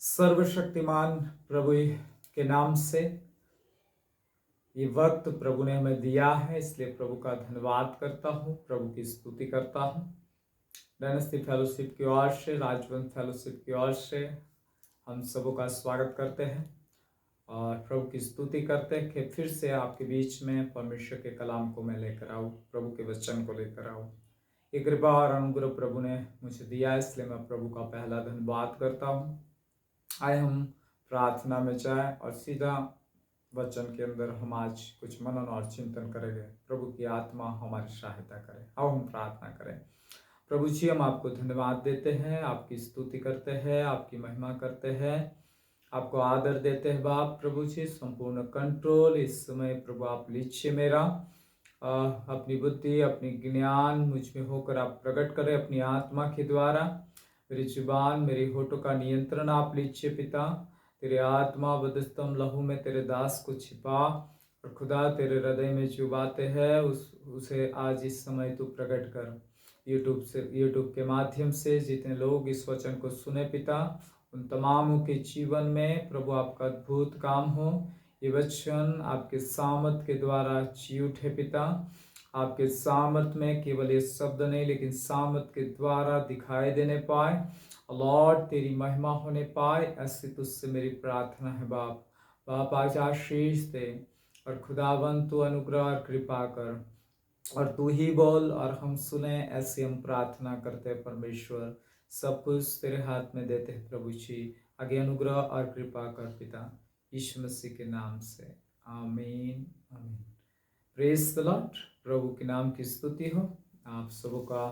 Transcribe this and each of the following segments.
सर्वशक्तिमान प्रभु के नाम से ये वक्त प्रभु ने हमें दिया है, इसलिए प्रभु का धन्यवाद करता हूँ, प्रभु की स्तुति करता हूँ। डायनेस्टी फेलोशिप की ओर से, राजवंश फेलोशिप की ओर से हम सबों का स्वागत करते हैं और प्रभु की स्तुति करते हैं कि फिर से आपके बीच में परमेश्वर के कलाम को मैं लेकर आऊँ, प्रभु के वचन को लेकर आऊँ। ये कृपा और अनुग्रह प्रभु ने मुझे दिया है, इसलिए मैं प्रभु का पहला धन्यवाद करता हूँ। आए हम प्रार्थना में जाए और सीधा वचन के अंदर हम आज कुछ मनन और चिंतन करेंगे। प्रभु की आत्मा हमारी सहायता करे। आओ हम प्रार्थना करें। प्रभु जी, हम आपको धन्यवाद देते हैं, आपकी स्तुति करते हैं, आपकी महिमा करते हैं, आपको आदर देते हैं। बाप प्रभु जी, संपूर्ण कंट्रोल इस समय प्रभु आप लीजिए मेरा। अपनी बुद्धि, अपनी ज्ञान मुझ में होकर आप प्रकट करें अपनी आत्मा के द्वारा। मेरी जुबान, मेरी होठों का नियंत्रण आप लीजिए पिता। तेरे आत्मा बदस्तम लहू में तेरे दास को छिपा, और खुदा तेरे हृदय में जो बातें हैं उसे आज इस समय तू प्रकट कर। यूट्यूब के माध्यम से जितने लोग इस वचन को सुने पिता, उन तमामों के जीवन में प्रभु आपका अद्भुत काम हो। ये वचन आपके सामर्थ के द्वारा जी उठे पिता। आपके सामर्थ में केवल ये शब्द नहीं, लेकिन सामर्थ के द्वारा दिखाई देने पाए। लॉर्ड, तेरी महिमा होने पाए, ऐसी तुझसे मेरी प्रार्थना है बाप आज आशीष दे, और खुदावन तू अनुग्रह और कृपा कर, और तू ही बोल और हम सुने। ऐसे हम प्रार्थना करते हैं परमेश्वर। सब कुछ तेरे हाथ में देते हैं प्रभु जी। आगे अनुग्रह और कृपा कर पिता, यीशु मसीह के नाम से, आमीन आमीन। Praise the lord. प्रभु के नाम की स्तुति हो। आप सबों का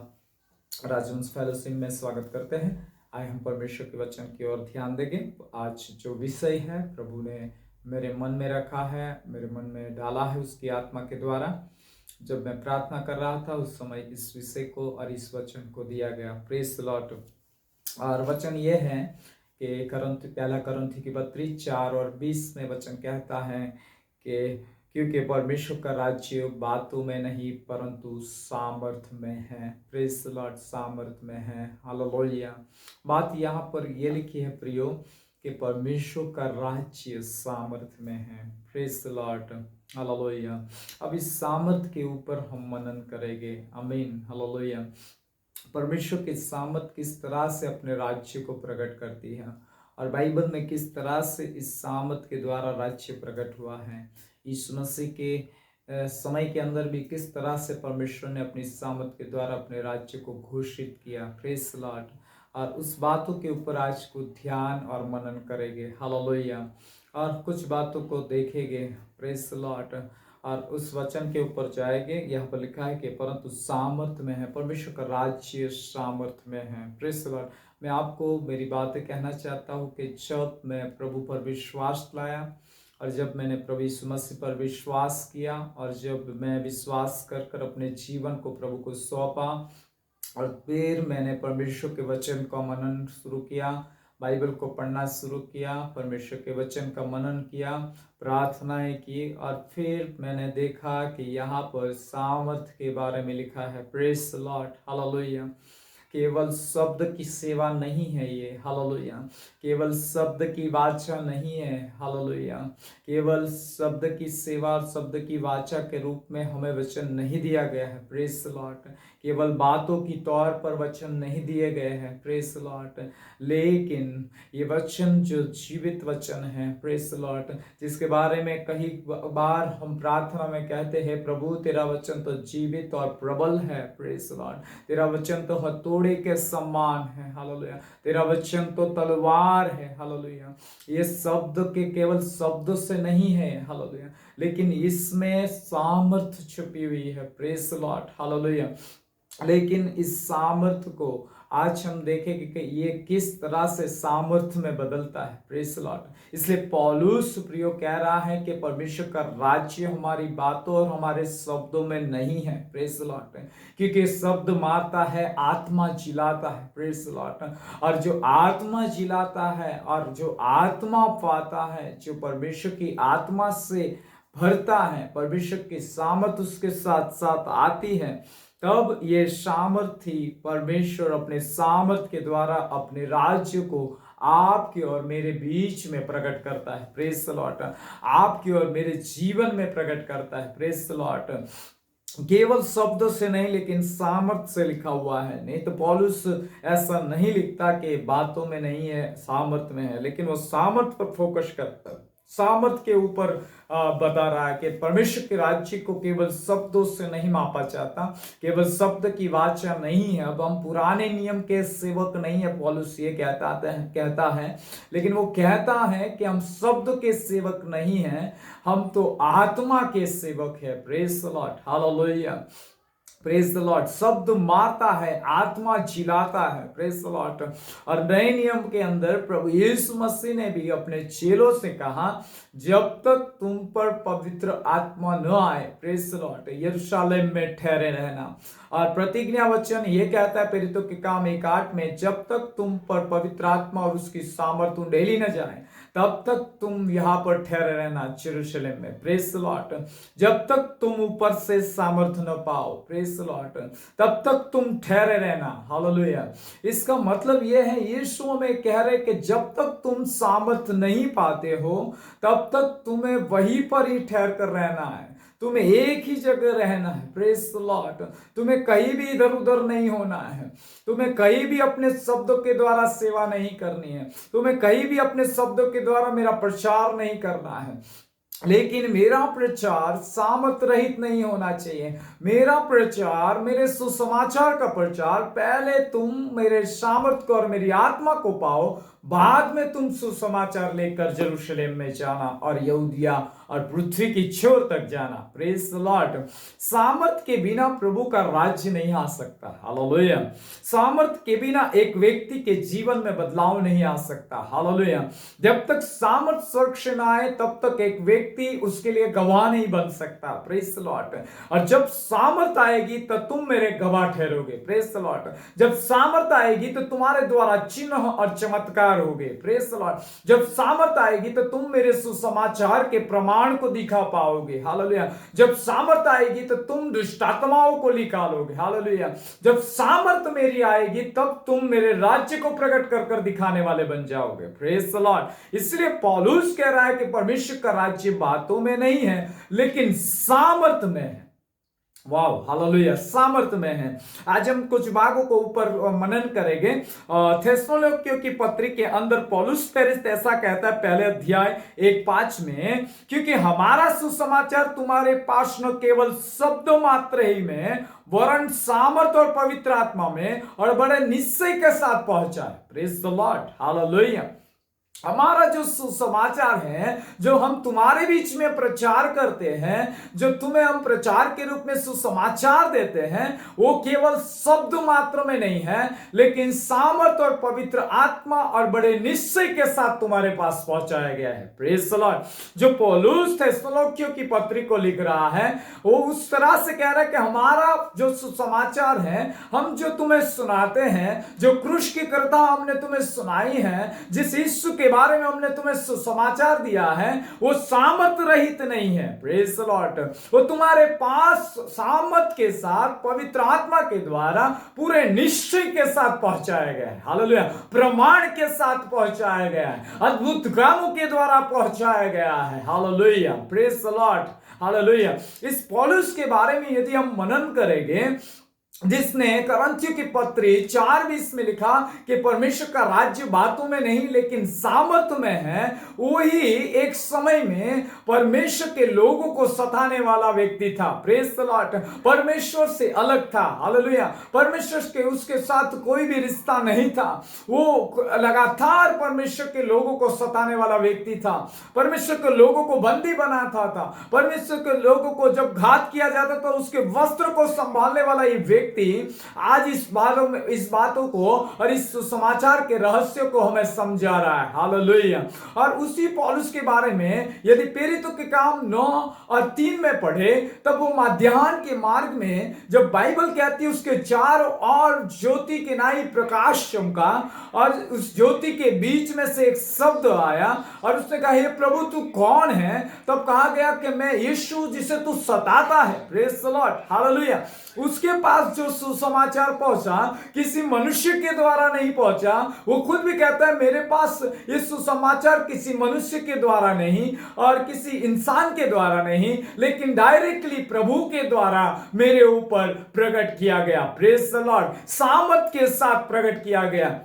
राजवंश फेलोशिप में स्वागत करते हैं। आए हम परमेश्वर के वचन की ओर ध्यान देंगे। आज जो विषय है प्रभु ने मेरे मन में रखा है, मेरे मन में डाला है उसकी आत्मा के द्वारा। जब मैं प्रार्थना कर रहा था उस समय इस विषय को और इस वचन को दिया गया। Praise the lord. और वचन ये है कि पहला करंथी की 4:20 में वचन कहता है कि क्योंकि परमेश्वर का राज्य बातों में नहीं परंतु सामर्थ में है। Praise the Lord. सामर्थ में है। हालेलुया। बात यहाँ पर ये लिखी है प्रियो कि परमेश्वर का राज्य सामर्थ में है। Praise the lord. हालेलुया। अब इस सामर्थ के ऊपर हम मनन करेंगे। आमीन। हालेलुया। परमेश्वर की सामर्थ किस तरह से अपने राज्य को प्रकट करती है, और बाइबल में किस तरह से इस सामर्थ के द्वारा राज्य प्रकट हुआ है। यीशु मसीह के समय के अंदर भी किस तरह से परमेश्वर ने अपनी सामर्थ के द्वारा अपने राज्य को घोषित किया। Praise the lord. और उस बातों के ऊपर आज को ध्यान और मनन करेंगे। हालेलुया। और कुछ बातों को देखेंगे। Praise the lord. और उस वचन के ऊपर जाएंगे। यहाँ पर लिखा है कि परंतु सामर्थ में है। परमेश्वर का राज्य सामर्थ में है। Praise the Lord. मैं आपको मेरी बातें कहना चाहता हूँ कि जब मैं प्रभु पर विश्वास लाया, और जब मैंने प्रभु यीशु मसीह पर विश्वास किया, और जब मैं विश्वास कर कर अपने जीवन को प्रभु को सौंपा, और फिर मैंने परमेश्वर के वचन का मनन शुरू किया, बाइबल को पढ़ना शुरू किया, परमेश्वर के वचन का मनन किया, प्रार्थनाएं की, और फिर मैंने देखा कि यहाँ पर सामर्थ के बारे में लिखा है। Praise the lord. हालेलुया। केवल शब्द की सेवा नहीं है ये। हालेलुया। केवल शब्द की वाचा नहीं है। हालेलुया। केवल शब्द की सेवा और शब्द की वाचा के रूप में हमें वचन नहीं दिया गया है। Praise the Lord. केवल बातों की तौर पर वचन नहीं दिए गए हैं। Praise the Lord. लेकिन ये वचन जो जीवित वचन है, प्रेज द लॉर्ड, जिसके बारे में कई बार हम प्रार्थना में कहते हैं, प्रभु तेरा वचन तो जीवित और प्रबल है। Praise the Lord. तेरा वचन तो हथौड़े के समान है। हालेलुया। तेरा वचन तो तलवार है। हालेलुया। ये शब्द के केवल शब्दों से नहीं है। हालेलुया। लेकिन इसमें सामर्थ छुपी हुई है। Praise the lord. हालेलुया। लेकिन इस सामर्थ को आज हम देखेंगे कि ये किस तरह से सामर्थ्य में बदलता है। Praise the Lord. इसलिए पौलुस प्रियो कह रहा है कि परमेश्वर का राज्य हमारी बातों और हमारे शब्दों में नहीं है। Praise the Lord. क्योंकि शब्द मारता है, आत्मा जिलाता है। Praise the lord. और जो आत्मा जिलाता है और जो आत्मा पाता है, जो परमेश्वर की आत्मा से भरता है, परमेश्वर की सामर्थ उसके साथ साथ आती है, तब ये सामर्थी परमेश्वर अपने सामर्थ के द्वारा अपने राज्य को आपकी और मेरे बीच में प्रकट करता है। Praise the Lord. आपकी और मेरे जीवन में प्रकट करता है। Praise the Lord. केवल शब्दों से नहीं लेकिन सामर्थ से लिखा हुआ है। नहीं तो पौलुस ऐसा नहीं लिखता कि बातों में नहीं है, सामर्थ में है, लेकिन वो सामर्थ पर फोकस करता है, सामर्थ के ऊपर बता रहा है कि परमेश्वर के राज्य को केवल शब्दों से नहीं मापा जाता, केवल शब्द की वाचा नहीं है। अब हम पुराने नियम के सेवक नहीं है, पौलुस ये कहता है, लेकिन वो कहता है कि हम शब्द के सेवक नहीं हैं, हम तो आत्मा के सेवक है। Praise the lord, hallelujah, praise the Lord. शब्द मारता है, आत्मा जिलाता है। Praise the lord. और नए नियम के अंदर प्रभु यीशु मसीह ने भी अपने चेलों से कहा, जब तक तुम पर पवित्र आत्मा न आए, प्रेज द लॉर्ड, यरूशलेम में ठहरे रहना। और प्रतिज्ञा वचन ये कहता है प्रेरितों के काम 1:8 में, जब तक तुम पर पवित्र आत्मा और उसकी सामर्थ उंडेली न जाए, तब तक तुम यहां पर ठहरे रहना यरूशलेम में। Praise the Lord. जब तक तुम ऊपर से सामर्थ न पाओ, प्रेज द लॉर्ड, तब तक तुम ठहरे रहना। हालेलुया। इसका मतलब यह है, यीशु में कह रहे कि जब तक तुम सामर्थ नहीं पाते हो, तब तक तुम्हें वहीं पर ही ठहर कर रहना है, तुम्हें एक ही जगह रहना है। Praise the Lord. तुम्हें कहीं भी इधर उधर नहीं होना है, तुम्हें कहीं भी अपने शब्दों के द्वारा सेवा नहीं करनी है, तुम्हें कहीं भी अपने शब्दों के द्वारा मेरा प्रचार नहीं करना है। लेकिन मेरा प्रचार सामर्थ रहित नहीं होना चाहिए। मेरा प्रचार, मेरे सुसमाचार का प्रचार, पहले तुम मेरे सामर्थ को और मेरी आत्मा को पाओ, बाद में तुम सुसमाचार लेकर यरूशलेम में जाना और यहूदिया और पृथ्वी की छोर तक जाना। Praise the Lord. सामर्थ के बिना प्रभु का राज्य नहीं आ सकता। हालेलुया। सामर्थ के बिना एक व्यक्ति के जीवन में बदलाव नहीं आ सकता। हालेलुया। जब तक सामर्थ स्वर्ग से न आए, तब तक एक व्यक्ति उसके लिए गवाह नहीं बन सकता। Praise the lord. और जब सामर्थ आएगी तो तुम मेरे गवाह ठहरोगे। Praise the Lord. जब सामर्थ आएगी तो तुम्हारे द्वारा चिन्ह और चमत्कार हो गए। Praise the Lord. जब सामर्थ आएगी तो तुम मेरे सुसमाचार के प्रमाण को दिखा पाओगे। हालेलुया। जब सामर्थ आएगी तो तुम दुष्ट आत्माओं को निकालोगे। हालेलुया। जब सामर्थ मेरी आएगी तब तुम मेरे राज्य को प्रकट कर कर दिखाने वाले बन जाओगे। Praise the Lord. इसलिए पौलुस कह रहा है कि परमेश्वर का राज्य बातों में नहीं है लेकिन सामर्थ में है। वाव, हालेलुया, सामर्थ में है। आज हम कुछ भागों को ऊपर मनन करेंगे। थेस्सलुनीकियों की पत्री के अंदर पौलुस पेरिस ऐसा कहता है, पहले अध्याय 1:5 में, क्योंकि हमारा सुसमाचार तुम्हारे पास न केवल शब्द मात्र ही में, वरन सामर्थ और पवित्र आत्मा में और बड़े निश्चय के साथ पहुंचा है। Praise the lord, hallelujah. हमारा जो सुसमाचार है, जो हम तुम्हारे बीच में प्रचार करते हैं, जो तुम्हें हम प्रचार के रूप में सुसमाचार देते हैं, वो केवल शब्द मात्र में नहीं है लेकिन सामर्थ और पवित्र आत्मा और बड़े निश्चय के साथ तुम्हारे पास पहुंचाया गया है। Praise the Lord. जो पौलुस थेस्सलुनीकियों की पत्री को लिख रहा है, वो उस तरह से कह रहा है कि हमारा जो सुसमाचार है, हम जो तुम्हें सुनाते हैं, जो क्रूस की कथा हमने तुम्हें सुनाई है, जिस यीशु के बारे में हमने तुम्हें सुसमाचार दिया है, वो सामर्थ रहित नहीं है। Praise the Lord. वो तुम्हारे पास सामर्थ के साथ पवित्र आत्मा के द्वारा पूरे निश्चय के साथ पहुंचाया गया है। हालेलुया। प्रमाण के साथ पहुंचाया गया है, अद्भुत कामों के द्वारा पहुंचाया गया है। Hallelujah. Praise the lord. Hallelujah. इस पौलुस के बारे में यदि हम मनन करेंगे, जिसने कुरिन्थियों की पत्री 4:20 में लिखा कि परमेश्वर का राज्य बातों में नहीं लेकिन सामर्थ में है, वही एक समय में परमेश्वर के लोगों को सताने वाला व्यक्ति था। Praise the Lord. परमेश्वर से अलग था। हालेलुया। परमेश्वर के उसके साथ कोई भी रिश्ता नहीं था। वो लगातार परमेश्वर के लोगों को सताने वाला व्यक्ति था। परमेश्वर के लोगों को बंदी बनाता था। परमेश्वर के लोगों को जब घात किया जाता था, उसके वस्त्र को संभालने वाला ये व्यक्ति आज इस बातों को और इस समाचार के रहस्य को हमें समझा रहा है। हालेलुया। और उसी पौलुस के बारे में यदि प्रेरितों के काम 9 और 3 में पढ़े, तब वो मध्याह्न के मार्ग में जब बाइबल कहती है उसके चारों ओर ज्योति के नाई प्रकाश चमका और उस ज्योति के बीच में से एक शब्द आया और उसने कहा, हे प्रभु तू कौन है? तब कहा गया कि मैं यीशु जिसे तू सताता है। Praise the lord. हालेलुया। उसके पास जो सुसमाचार पहुंचा किसी मनुष्य के द्वारा नहीं पहुंचा। वो खुद भी कहता है मेरे पास ये सुसमाचार किसी मनुष्य के द्वारा नहीं और किसी इंसान के द्वारा नहीं, लेकिन डायरेक्टली प्रभु के द्वारा मेरे ऊपर प्रकट किया गया। प्रेज द लॉर्ड, सामर्थ के साथ प्रकट किया गया।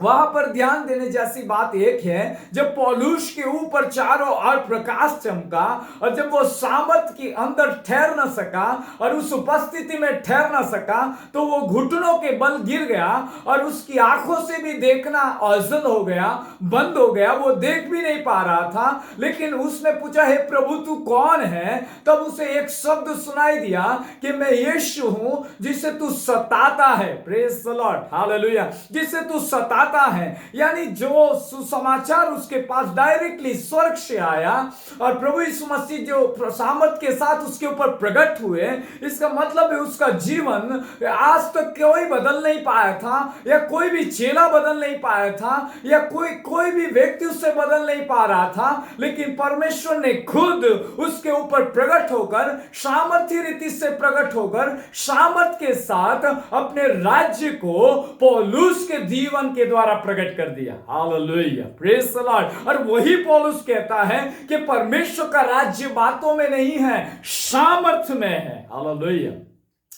वहां पर ध्यान देने जैसी बात एक है, जब पौलुस के ऊपर चारों ओर प्रकाश चमका और जब वो सामर्थ के अंदर ठहर न सका और उस उपस्थिति में ठहर न सका, तो वो घुटनों के बल गिर गया और उसकी आंखों से भी देखना ओझल हो गया, बंद हो गया, वो देख भी नहीं पा रहा था। लेकिन उसने पूछा, हे प्रभु तू कौन है? तब उसे एक शब्द सुनाई दिया कि मैं यीशु हूं जिसे तू सताता है। प्रेज द लॉर्ड, हालेलुया, जिसे तू सताता है। यानी जो सुसमाचार उसके पास डायरेक्टली स्वर्ग से आया और प्रभु यीशु मसीह जो सामर्थ के साथ उसके ऊपर प्रकट हुए, इसका मतलब है उसका जीवन आज तक कोई बदल नहीं पाया था, या कोई भी चेला बदल नहीं पाया था, या कोई भी व्यक्ति उससे बदल नहीं पा रहा था। लेकिन परमेश्वर ने खुद उसके ऊपर प्रकट होकर, सामर्थ्य रीति से प्रकट होकर, सामर्थ के साथ अपने राज्य को पौलुस के जीवन के द्वारा प्रकट कर दिया। Hallelujah, praise the lord. और वही पौलुस कहता है कि परमेश्वर का राज्य बातों में नहीं है, सामर्थ्य में है। हालेलुया,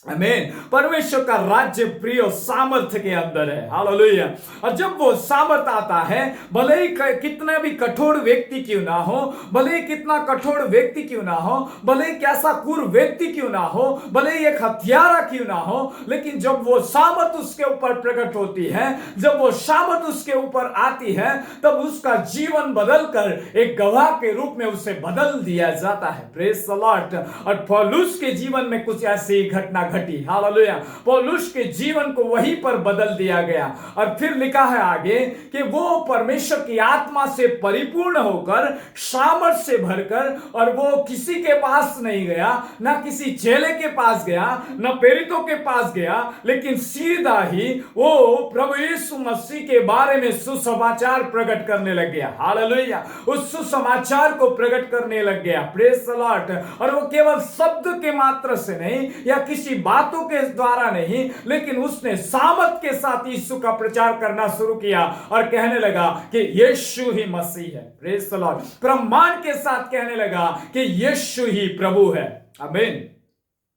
आमीन। परमेश्वर का राज्य प्रिय सामर्थ्य के अंदर है। हालेलुया। और जब वो सामर्थ आता है, भले ही कितना भी कठोर व्यक्ति क्यों ना हो, भले ही कितना कठोर व्यक्ति क्यों ना हो, भले ही कैसा क्रूर व्यक्ति क्यों ना हो, भले ही एक हत्यारा क्यों ना हो, लेकिन जब वो सामर्थ उसके ऊपर प्रकट होती है, जब वो सामर्थ उसके ऊपर आती है, तब उसका जीवन बदलकर एक गवाह के रूप में उसे बदल दिया जाता है। Praise the lord. और पौलुस के जीवन में कुछ ऐसी घटना घटी। हालेलुया, पौलुस के जीवन को वहीं पर बदल दिया गया। और फिर लिखा है आगे कि वो परमेश्वर की आत्मा से परिपूर्ण होकर, सामर्थ से भरकर, और वो किसी के पास नहीं गया, ना किसी चेले के पास गया, ना प्रेरितों के पास गया, लेकिन सीधा ही वो प्रभु यीशु मसीह के बारे में सुसमाचार प्रकट करने लग गया। हालेलुया, उस सुसमाचार को प्रकट करने लग गया। Praise the lord. और वो केवल शब्द के मात्र से नहीं, या किसी बातों के द्वारा नहीं, लेकिन उसने सामर्थ के साथ यीशु का प्रचार करना शुरू किया और कहने लगा कि यीशु ही मसीह है। Praise the Lord. प्रमाण के साथ कहने लगा कि यीशु ही प्रभु है। आमीन,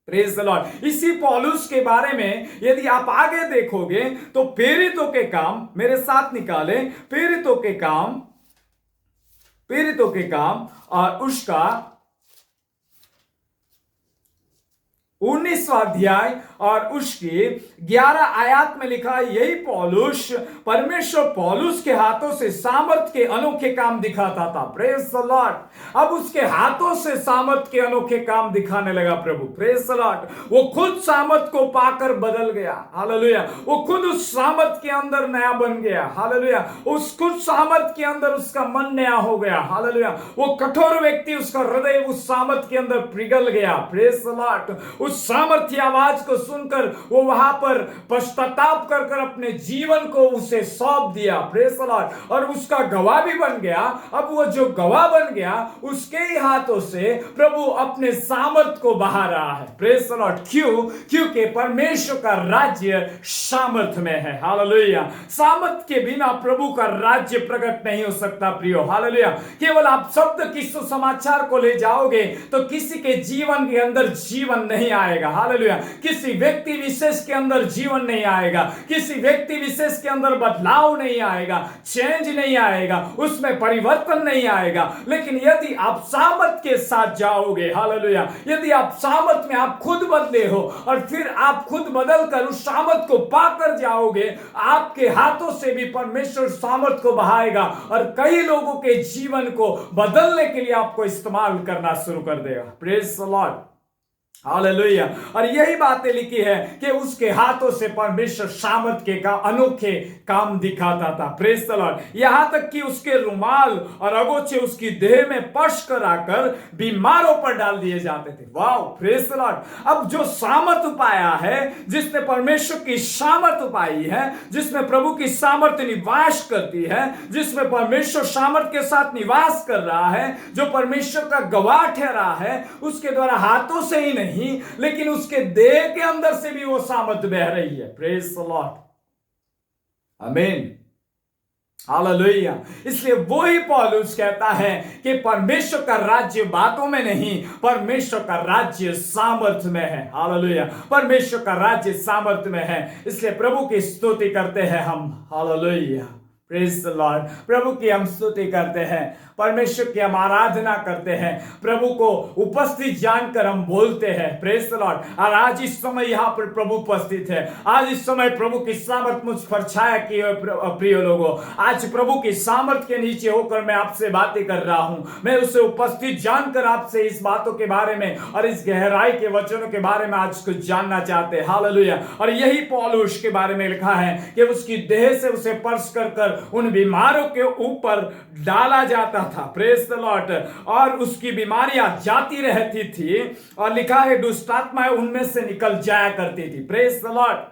प्रेज द लॉर्ड। इसी पौलुस के बारे में यदि आप आगे देखोगे तो प्रेरितों के काम, मेरे साथ निकाले, प्रेरितों के काम और उसका 19वां अध्याय और उसकी 11 आयत में लिखा है, यही पौलुस, परमेश्वर पौलुस के हाथों से सामर्थ के अनोखे काम दिखाता था। Praise the Lord. अब उसके हाथों से सामर्थ के अनोखे काम दिखाने लगा प्रभु। Praise the Lord. वो खुद सामर्थ को पाकर बदल गया। हालेलुया। वो खुद उस सामर्थ के अंदर नया बन गया। हालेलुया। उस खुद सामर्थ के अंदर उसका मन नया हो गया। हालेलुया। वो कठोर व्यक्ति, उसका हृदय उस सामर्थ के अंदर पिघल गया। Praise the Lord. उस सामर्थ्य आवाज को सुनकर वो वहां पर पश्चाताप कर अपने जीवन को उसे सौंप दिया। Praise the lord. और उसका गवाह भी बन गया। अब वो जो गवाह बन गया, उसके ही हाथों से प्रभु अपने सामर्थ को बहा रहा है। Praise the Lord. क्यों? क्योंकि परमेश्वर का राज्य सामर्थ में है। हालेलुया। सामर्थ के बिना प्रभु का राज्य प्रकट नहीं हो सकता प्रियो। हालेलुया। केवल आप शब्द की सुसमाचार को ले जाओगे तो किसी के जीवन के अंदर जीवन नहीं आएगा। हालेलुया। किसी व्यक्ति विशेष के अंदर जीवन नहीं आएगा, किसी व्यक्ति विशेष के अंदर बदलाव नहीं आएगा, चेंज नहीं आएगा, उसमें परिवर्तन नहीं आएगा। लेकिन यदि आप सामर्थ के साथ जाओगे, हालेलुया, यदि आप सामर्थ में आप खुद बदले हो और फिर आप खुद बदलकर उस सामर्थ को पाकर जाओगे, आपके हाथों से भी परमेश्वर सामर्थ को बहाएगा और कई लोगों के जीवन को बदलने के लिए आपको इस्तेमाल करना शुरू कर देगा। Praise the lord. हालेलुया। और यही बातें लिखी है कि उसके हाथों से परमेश्वर सामर्थ के अनोखे काम दिखाता था। Praise the Lord. यहां तक कि उसके रुमाल और अगोछे उसकी देह में स्पर्श कराकर बीमारों पर डाल दिए जाते थे। Wow, praise the Lord. अब जो सामर्थ पाया है, जिसने परमेश्वर की सामर्थ पाई है, जिसमें प्रभु की सामर्थ निवास करती है, जिसमें परमेश्वर सामर्थ के साथ निवास कर रहा है, जो परमेश्वर का गवाह ठहरा है, उसके द्वारा हाथों से ही नहीं, लेकिन उसके देह के अंदर से भी वो सामर्थ बह रही है। प्रेज द लॉर्ड, आमीन, हालेलुया। इसलिए वो ही पौलुस कहता है कि परमेश्वर का राज्य बातों में नहीं, परमेश्वर का राज्य सामर्थ्य में है। हालेलुया, परमेश्वर का राज्य सामर्थ्य में है। इसलिए प्रभु की स्तुति करते हैं हम। Hallelujah, praise the lord. प्रभु की हम स्तुति करते हैं, परमेश्वर की हम आराधना करते हैं, प्रभु को उपस्थित जानकर हम बोलते हैं। Praise the lord. और आज इस समय यहाँ पर प्रभु उपस्थित है। आज इस समय प्रभु की सामर्थ मुझ पर छाया की है। प्रिय लोगों, आज प्रभु की सामर्थ के नीचे होकर मैं आपसे बातें कर रहा हूं। मैं उसे उपस्थित जानकर आपसे इस बातों के बारे में और इस गहराई के वचनों के बारे में आज कुछ जानना चाहते हैं। हालेलुया। और यही पौलुस के बारे में लिखा है कि उसकी देह से उसे स्पर्श कर उन बीमारों के ऊपर डाला जाता था। Praise the lord. और उसकी बीमारियां जाती रहती थी और लिखा है दुष्ट आत्माएं उनमें से निकल जाया करती थी। Praise the lord,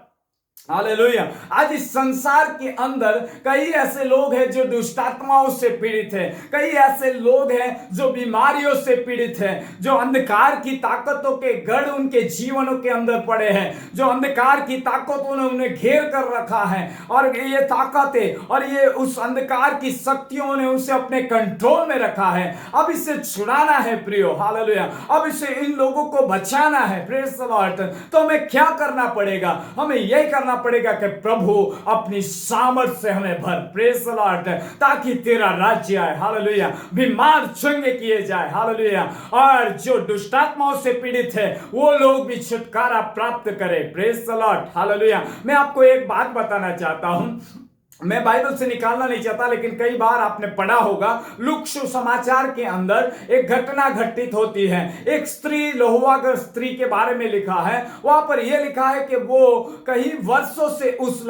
hallelujah. आज इस संसार के अंदर कई ऐसे लोग हैं जो दुष्ट आत्माओं से पीड़ित हैं, कई ऐसे लोग हैं जो बीमारियों से पीड़ित हैं, जो अंधकार की ताकतों के गढ़ उनके जीवनों के अंदर पड़े हैं, जो अंधकार की ताकतों ने उन्हें घेर कर रखा है। और ये ताकतें और ये उस अंधकार की शक्तियों ने उसे अपने कंट्रोल में रखा है। अब इसे छुड़ाना है प्रियो, हालेलुया। अब इसे इन लोगों को बचाना है। Praise the Lord. तो हमें क्या करना पड़ेगा? हमें यही करना पड़ेगा कि प्रभु अपनी सामर्थ से हमें भर। Praise the Lord. ताकि तेरा राज्य आए। हालेलुया। बीमार चंगे किए जाए। हालेलुया। और जो दुष्ट आत्माओं से पीड़ित है वो लोग भी छुटकारा प्राप्त करें। Praise the lord. हालेलुया। मैं आपको एक बात बताना चाहता हूं, मैं बाइबल से निकालना नहीं चाहता, लेकिन कई बार आपने पढ़ा होगा लूका सुसमाचार के अंदर एक घटना घटित होती है। एक स्त्री, लहुआगर स्त्री के बारे में लिखा है। वहां पर यह लिखा है कि वो कई वर्षों से उस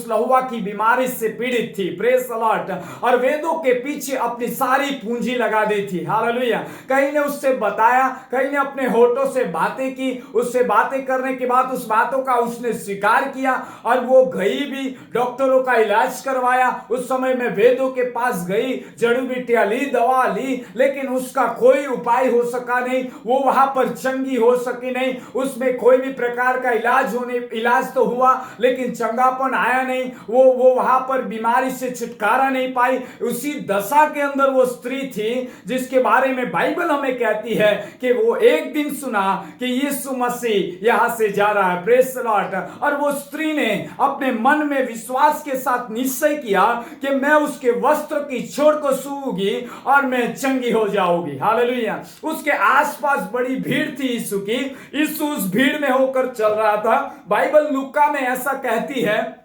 लहुआ की बीमारी से पीड़ित थी। Praise the lord. और वेदों के पीछे अपनी सारी पूंजी लगा दी थी। हालेलुया। कहीं ने उससे बताया, कहीं ने अपने होठों से बातें की, उससे बातें करने के बाद उस बातों का उसने स्वीकार किया और वो गई भी, डॉक्टरों का इलाज करवाया। उस समय में वेदों के पास गई, जड़ी बूटियां ली, दवा ली, लेकिन उसका कोई उपाय हो सका नहीं। वो वहां पर चंगी हो सकी नहीं। उसमें कोई भी प्रकार का इलाज तो हुआ, लेकिन चंगापन आया नहीं। वो वहां पर बीमारी से छुटकारा नहीं पाई। उसी दशा के अंदर वो स्त्री थी जिसके बारे में बाइबल हमें कहती है कि वो एक दिन सुना कि यीशु मसीह यहां से जा रहा है। Praise the lord. और वो स्त्री ने अपने मन में विश्वास के साथ निश्चय किया कि मैं उसके वस्त्र की छोर को छूऊंगी और मैं चंगी हो जाऊंगी। हालेलुया। उसके आसपास बड़ी भीड़ थी यीशु की। यीशु उस भीड़ में होकर चल रहा था। बाइबल लूका में ऐसा कहती है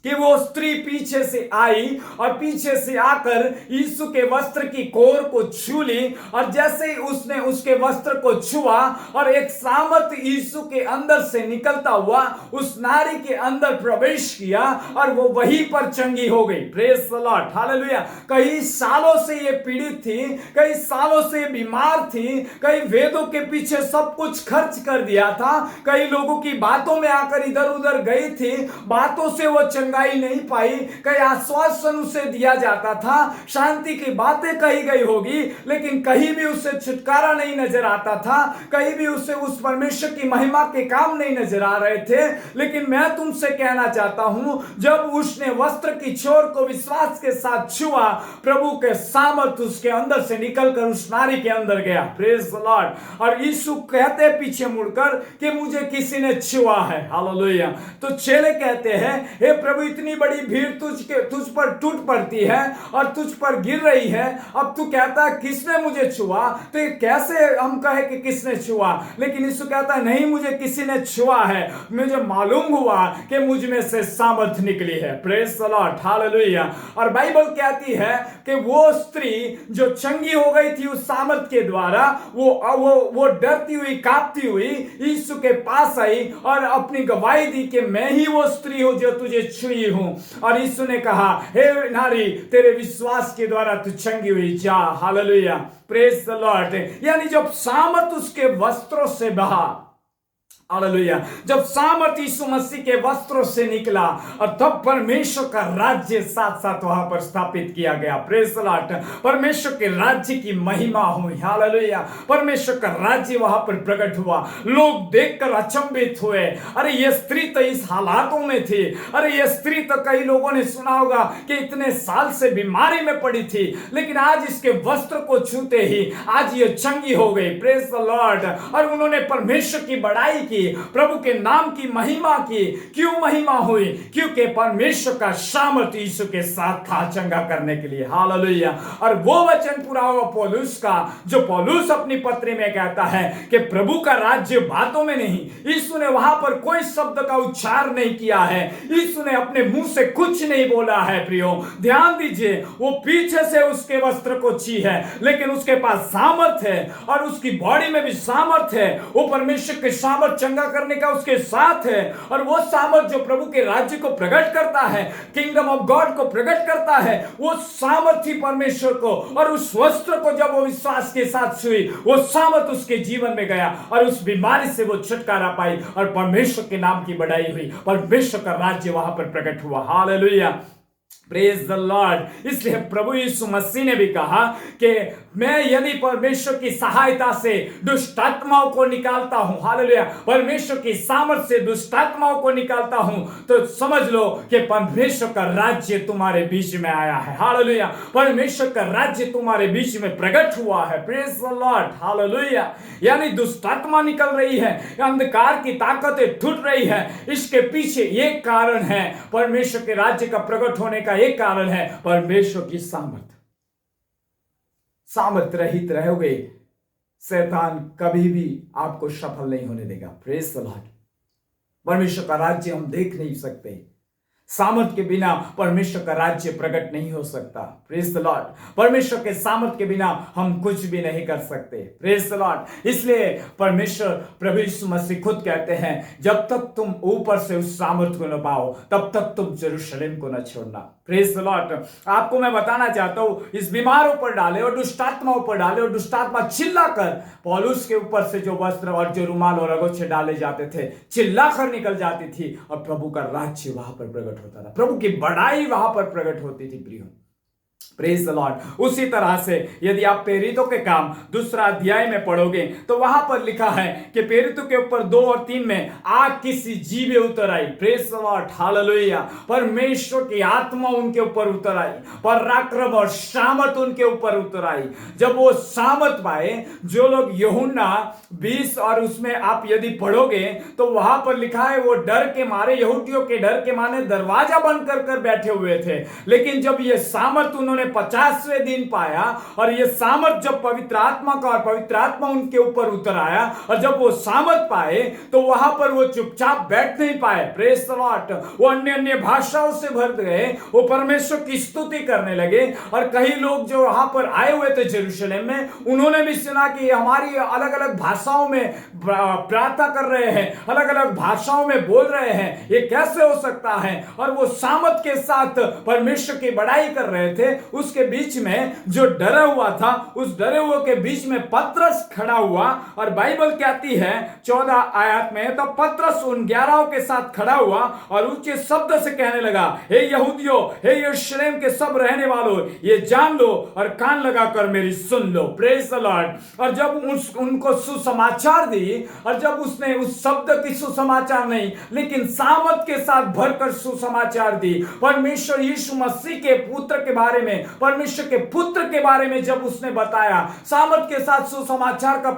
कि वो स्त्री पीछे से आई और पीछे से आकर यीशु के वस्त्र की कोर को छू ली। और जैसे ही उसने उसके वस्त्र को छुआ और एक सामर्थ यीशु के अंदर से निकलता हुआ उस नारी के अंदर प्रवेश किया और वो वहीं पर चंगी हो गई। Praise the lord. हालेलुया। कई सालों से ये पीड़ित थी, कई सालों से बीमार थी, कई वेदों के पीछे सब कुछ खर्च कर दिया था, कई लोगों की बातों में आकर इधर उधर गई थी, बातों से वो चंगाई नहीं पाई, कई आश्वासन उसे दिया जाता था, शांति की बातें कही गई होगी, लेकिन कहीं भी उसे छुटकारा नहीं नजर आता था, कहीं भी उसे उस परमेश्वर की महिमा के काम नहीं नजर आ रहे थे। लेकिन मैं तुमसे कहना चाहता हूं, जब उसने वस्त्र की छोर को विश्वास के साथ छुआ, प्रभु के सामर्थ उसके अंदर से निकलकर उस नारी के अंदर गया। Praise the lord. और यीशु कहते पीछे मुड़कर कि मुझे किसी ने छुआ है। हालेलुया। तो चेले कहते हैं, हे प्रभु, इतनी बड़ी भीड़ तुझ पर टूट पड़ती है और तुझ पर गिर रही है, अब तू कहता है किसने मुझे छुआ? तो ये कैसे हम कहे कि किसने छुआ? लेकिन यीशु कहता है नहीं, मुझे किसी ने छुआ है, मुझे मालूम हुआ कि मुझ में से सामर्थ निकली है। Praise the lord. हालेलुया। और बाइबल कहती है कि वो स्त्री जो चंगी हो गई थी उस सामर्थ के द्वारा, वो डरती हुई, कांपती हुई यीशु के पास आई और अपनी गवाही दी कि मैं ही वो स्त्री हूं जो तुझे छुई हूं। और यीशु ने कहा, हे नारी, तेरे विश्वास के द्वारा तू चंगी हुई, जा। हालेलुया। Praise the Lord. यानी जब सामर्थ उसके वस्त्रों से बहा, हालेलुया। जब सामर्थ यीशु मसीह के वस्त्रों से निकला और तब परमेश्वर का राज्य साथ साथ वहां पर स्थापित किया गया। Praise the Lord. परमेश्वर के राज्य की महिमा हुई। हालेलुया। परमेश्वर का राज्य वहां पर प्रकट हुआ। लोग देखकर अचंभित हुए। अरे ये स्त्री तो इस हालातों में थी। अरे ये स्त्री तो कई लोगों ने सुना होगा कि इतने साल से बीमारी में पड़ी थी, लेकिन आज इसके वस्त्र को छूते ही आज ये चंगी हो गई। Praise the lord. और उन्होंने परमेश्वर की बड़ाई की, प्रभु के नाम की महिमा की। क्यों महिमा हुई? क्योंकि परमेश्वर का सामर्थ यीशु के साथ था चंगा करने के लिए। हालेलुया। और वो वचन पूरा हुआ पौलुस का, जो पौलुस अपनी पत्री में कहता है कि प्रभु का राज्य बातों में नहीं। यीशु ने वहां पर कोई शब्द का उच्चार नहीं किया है। यीशु ने अपने मुंह से कुछ नहीं बोला है। प्रियो ध्यान दीजिए, वो पीछे से उसके वस्त्र को छी है, लेकिन उसके पास सामर्थ है और उसकी बॉडी में भी सामर्थ है। वो परमेश्वर के सामर्थ चंगा करने का उसके साथ है। और वो सामर्थ जो प्रभु के राज्य को प्रकट करता है, किंगडम ऑफ गॉड को प्रकट करता है, वो सामर्थ ही परमेश्वर को, और उस वस्त्र को जब वो विश्वास के साथ छुई, वो सामर्थ उसके जीवन में गया और उस बीमारी से वो छुटकारा पाई और परमेश्वर के नाम की बड़ाई हुई। परमेश्वर का राज्य वहां पर प्रकट हुआ। हालेलुया। Praise the Lord. इसलिए प्रभु यीशु मसीह ने भी कहा कि मैं यदि परमेश्वर की सहायता से दुष्ट आत्माओं को निकालता हूं, हालेलुया, परमेश्वर की सामर्थ से दुष्ट आत्माओं को निकालता हूं, तो समझ लो कि परमेश्वर का राज्य तुम्हारे बीच में आया है। हालेलुया। परमेश्वर का राज्य तुम्हारे बीच में प्रकट हुआ है। Praise the lord. हालेलुया। यानी दुष्ट आत्मा निकल रही है, अंधकार की ताकतें टूट रही है। इसके पीछे एक कारण है, परमेश्वर के राज्य का प्रकट होने का एक कारण है परमेश्वर की सामर्थ। सामर्थ रहित रहोगे, शैतान कभी भी आपको सफल नहीं होने देगा। Praise the Lord. परमेश्वर का राज्य हम देख नहीं सकते। सामर्थ के बिना परमेश्वर का राज्य प्रकट नहीं हो सकता। Praise the Lord. परमेश्वर के सामर्थ के बिना हम कुछ भी नहीं कर सकते। Praise the Lord. इसलिए परमेश्वर प्रभु यीशु मसीह खुद कहते हैं, जब तक तुम ऊपर से उस सामर्थ को न पाओ तब तक तुम यरूशलेम को न छोड़ना। Praise the Lord. आपको मैं बताना चाहता हूं, इस बीमारों पर डाले और दुष्टात्माओं पर डाले, और दुष्टात्मा चिल्लाकर पौलुस के ऊपर से जो वस्त्र और जो रुमाल और अगोछे डाले जाते थे, चिल्लाकर निकल जाती थी और प्रभु का राज्य वहां पर प्रकट होता था। प्रभु की बड़ाई वहां पर प्रकट होती थी। प्रियो प्रेज द लॉर्ड। उसी तरह से यदि आप प्रेरितों के काम दूसरा अध्याय में पढ़ोगे तो वहां पर लिखा है कि प्रेरितों के ऊपर 2 और 3 में आग की सी जीभें उतर आई। Praise the lord. हालेलुया। परमेश्वर की आत्मा उनके ऊपर उतर आई, पराक्रम और सामर्थ उनके ऊपर उतर आई। जब वो सामर्थ पाए, जो लोग यूहन्ना 20 और उसमें आप यदि पढ़ोगे तो वहां पर लिखा है, वो डर के मारे, यहूदियों के डर के मारे दरवाजा बंद कर बैठे हुए थे। लेकिन जब ये सामर्थ उन्होंने 50वें दिन पाया, और ये सामर्थ जब पवित्र आत्मा का, और पवित्र आत्मा उनके ऊपर उतर आया, और जब वो सामर्थ पाए तो वहां पर वो चुपचाप बैठ नहीं पाए। Praise the Lord. वो अन्य अन्य भाषाओं से भर गए, वो परमेश्वर की स्तुति करने लगे। और कई लोग जो वहां पर आए हुए थे यरूशलेम में, उन्होंने भी सुना कि हमारी अलग अलग भाषाओं में प्रार्थना कर रहे हैं, अलग अलग भाषाओं में बोल रहे हैं, ये कैसे हो सकता है? और वो सामर्थ के साथ परमेश्वर की बड़ाई कर रहे थे। उसके बीच में जो डरा हुआ था, उस डरे हुए के बीच में पतरस खड़ा हुआ, और बाइबल कहती है 14 आयत में, तब पतरस उन 11 के साथ खड़ा हुआ और ऊंचे शब्द से कहने लगा, हे यहूदियों, हे यरूशलेम के सब रहने वालों, ये जान लो और कान लगाकर मेरी सुन लो। Praise the lord. और जब उनको सुसमाचार दी, और जब उसने उस शब्द की सुसमाचार नहीं लेकिन सामर्थ के साथ भरकर सुसमाचार दी, परमेश्वर यीशु मसीह के पुत्र के बारे में, परमेश्वर के पुत्र के बारे में जब उसने बताया, सामर्थ के साथ सुसमाचार का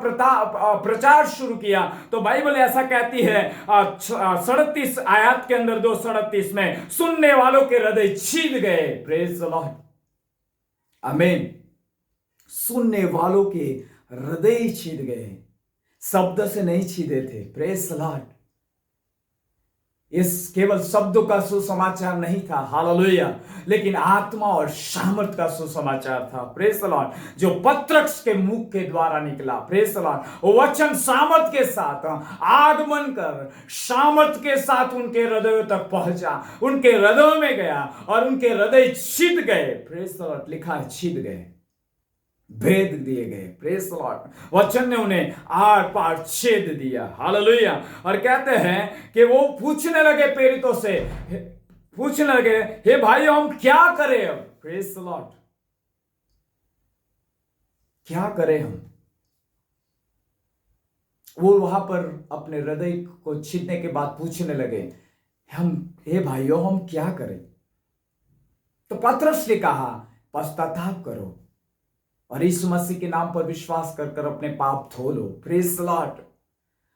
प्रचार शुरू किया, तो बाइबल ऐसा कहती है 37 आयत के अंदर 2:37 में, सुनने वालों के हृदय छीन गए। Praise the Lord. आमीन। सुनने वालों के हृदय छीन गए, शब्द से नहीं छीने थे। Praise the Lord. इस केवल शब्दों का सुसमाचार नहीं था, हालेलुया, लेकिन आत्मा और सामर्थ का सुसमाचार था। Praise the Lord. जो पतरस के मुख के द्वारा निकला, प्रेज द लॉर्ड, वो वचन सामर्थ के साथ आगमन कर सामर्थ के साथ उनके हृदयों तक पहुंचा, उनके हृदयों में गया और उनके हृदय छिद गए। Praise the Lord. लिखा है छिद गए। भेद दिए गए। Praise the Lord. वचन ने उन्हें आर पार छेद दिया। हालेलुया। और कहते हैं कि वो पूछने लगे प्रेरितों से, पूछने लगे, हे भाइयों हम क्या करें अब? Praise the Lord. क्या करें हम? वो वहां पर अपने हृदय को छीनने के बाद पूछने लगे, हम, हे भाइयों हम क्या करें? तो पतरस ने कहा, पश्चाताप करो और यीशु मसीह के नाम पर विश्वास कर कर अपने पाप धो लो। Praise the lord.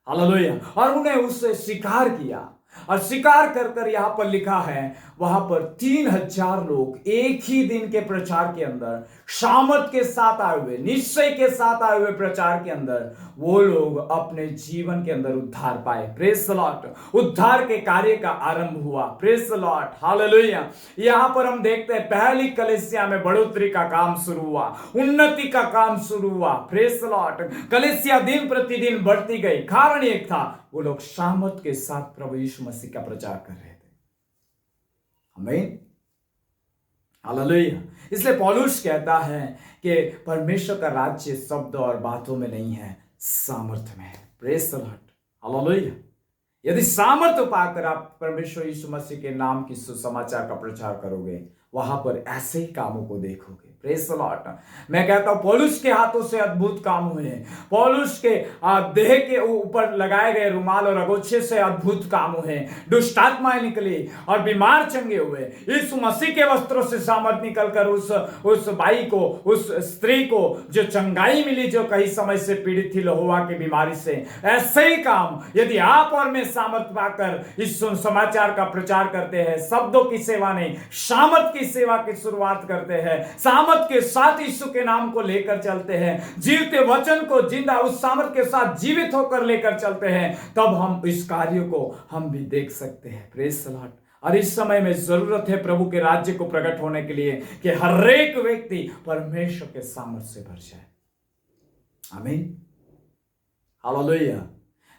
हालेलुया। और उन्हें उससे स्वीकार किया, और स्वीकार कर कर यहां पर लिखा है, वहां पर 3000 लोग एक ही दिन के प्रचार के अंदर, सामर्थ के साथ आए हुए, निश्चय के साथ आए हुए प्रचार के अंदर, वो लोग अपने जीवन के अंदर उद्धार पाए। Praise the Lord. उद्धार के कार्य का आरंभ हुआ। Praise the lord. हालेलुया। यहां पर हम देखते हैं पहली कलीसिया में बढ़ोतरी का काम शुरू हुआ, उन्नति का काम शुरू हुआ। Praise the Lord. कलीसिया दिन प्रतिदिन बढ़ती गई। कारण एक था, वो लोग सामर्थ के साथ प्रभु यीशु मसीह का प्रचार कर रहे थे। आमीन। हालेलुया। इसलिए पौलुस कहता है कि परमेश्वर का राज्य शब्द और बातों में नहीं है, सामर्थ में है। Praise the lord. हालेलुया। यदि सामर्थ पाकर आप परमेश्वर यीशु मसीह के नाम की सुसमाचार का प्रचार करोगे, वहां पर ऐसे ही कामों को देखोगे। Praise the Lord. मैं कहता हूं पौलुस के हाथों से अद्भुत काम हुए हैं। पौलुस के देह के ऊपर लगाए गए रुमाल और अगोछे से अद्भुत काम हुए। दुष्टात्माएं निकली और बीमार चंगे हुए। यीशु मसीह के वस्त्रों से सामर्थ निकलकर उस बाई को, उस स्त्री को जो चंगाई मिली, जो कई समय से पीड़ित थी लहूआ की बीमारी से। ऐसे ही काम यदि आप और मैं सामर्थ पाकर इस समाचार का प्रचार करते हैं, शब्दों की सेवा नहीं, सामर्थ की सेवा की शुरुआत करते हैं, सामर्थ के साथ यीशु के नाम को लेकर चलते हैं, जीवते वचन को जिंदा उस सामर्थ के साथ जीवित होकर लेकर चलते हैं, तब हम इस कार्य को हम भी देख सकते हैं। Praise the lord. और इस समय में जरूरत है प्रभु के राज्य को प्रकट होने के लिए कि हर एक व्यक्ति परमेश्वर के सामर्थ से भर जाए। आमीन। हालेलुया।